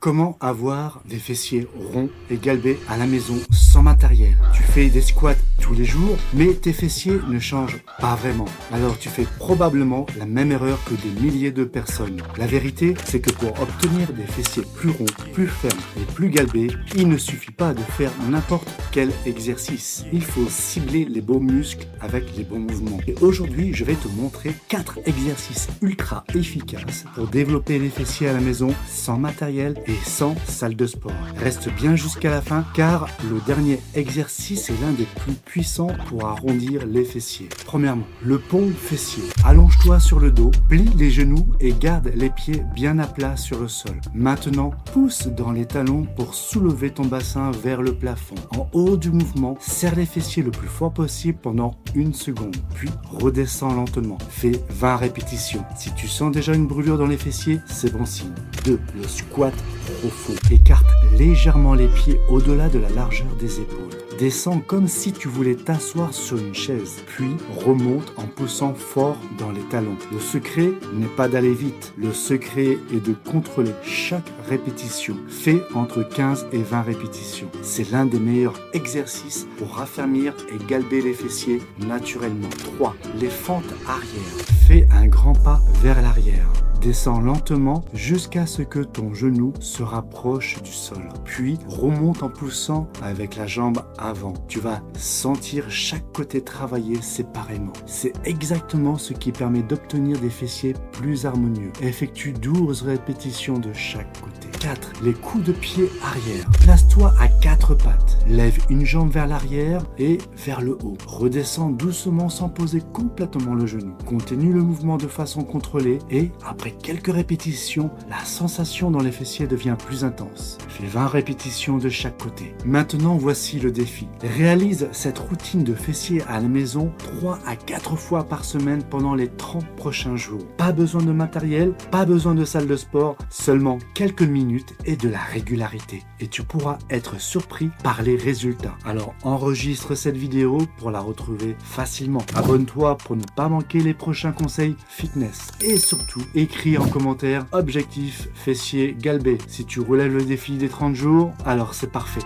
Comment avoir des fessiers ronds et galbés à la maison sans matériel? Tu fais des squats tous les jours, mais tes fessiers ne changent pas vraiment. Alors tu fais probablement la même erreur que des milliers de personnes. La vérité, c'est que pour obtenir des fessiers plus ronds, plus fermes et plus galbés, il ne suffit pas de faire n'importe quel exercice. Il faut cibler les bons muscles avec les bons mouvements. Et aujourd'hui, je vais te montrer 4 exercices ultra efficaces pour développer les fessiers à la maison sans matériel et sans salle de sport. Reste bien jusqu'à la fin car le dernier exercice est l'un des plus puissants pour arrondir les fessiers. Premièrement, le pont fessier. Allonge-toi sur le dos, plie les genoux et garde les pieds bien à plat sur le sol. Maintenant, pousse dans les talons pour soulever ton bassin vers le plafond. En haut du mouvement, serre les fessiers le plus fort possible pendant 1 seconde, puis redescends lentement. Fais 20 répétitions. Si tu sens déjà une brûlure dans les fessiers, c'est bon signe. 2. Le squat profond. Écarte légèrement les pieds au-delà de la largeur des épaules. Descends comme si tu voulais t'asseoir sur une chaise, puis remonte en poussant fort dans les talons. Le secret n'est pas d'aller vite, le secret est de contrôler chaque répétition. Fais entre 15 et 20 répétitions. C'est l'un des meilleurs exercices pour raffermir et galber les fessiers naturellement. 3. Les fentes arrière. Fais un grand pas vers l'arrière. Descends lentement jusqu'à ce que ton genou se rapproche du sol. Puis remonte en poussant avec la jambe avant. Tu vas sentir chaque côté travailler séparément. C'est exactement ce qui permet d'obtenir des fessiers plus harmonieux. Effectue 12 répétitions de chaque côté. 4. Les coups de pied arrière. Place-toi à 4 pattes. Lève une jambe vers l'arrière et vers le haut. Redescends doucement sans poser complètement le genou. Continue le mouvement de façon contrôlée et après quelques répétitions, la sensation dans les fessiers devient plus intense. Fais 20 répétitions de chaque côté. Maintenant, voici le défi. Réalise cette routine de fessiers à la maison 3 à 4 fois par semaine pendant les 30 prochains jours. Pas besoin de matériel, pas besoin de salle de sport, seulement quelques minutes et de la régularité. Et tu pourras être surpris par les résultats. Alors enregistre cette vidéo pour la retrouver facilement. Abonne-toi pour ne pas manquer les prochains conseils fitness. Et surtout, écris en commentaire objectif fessier galbé. Si tu relèves le défi des 30 jours, alors c'est parfait.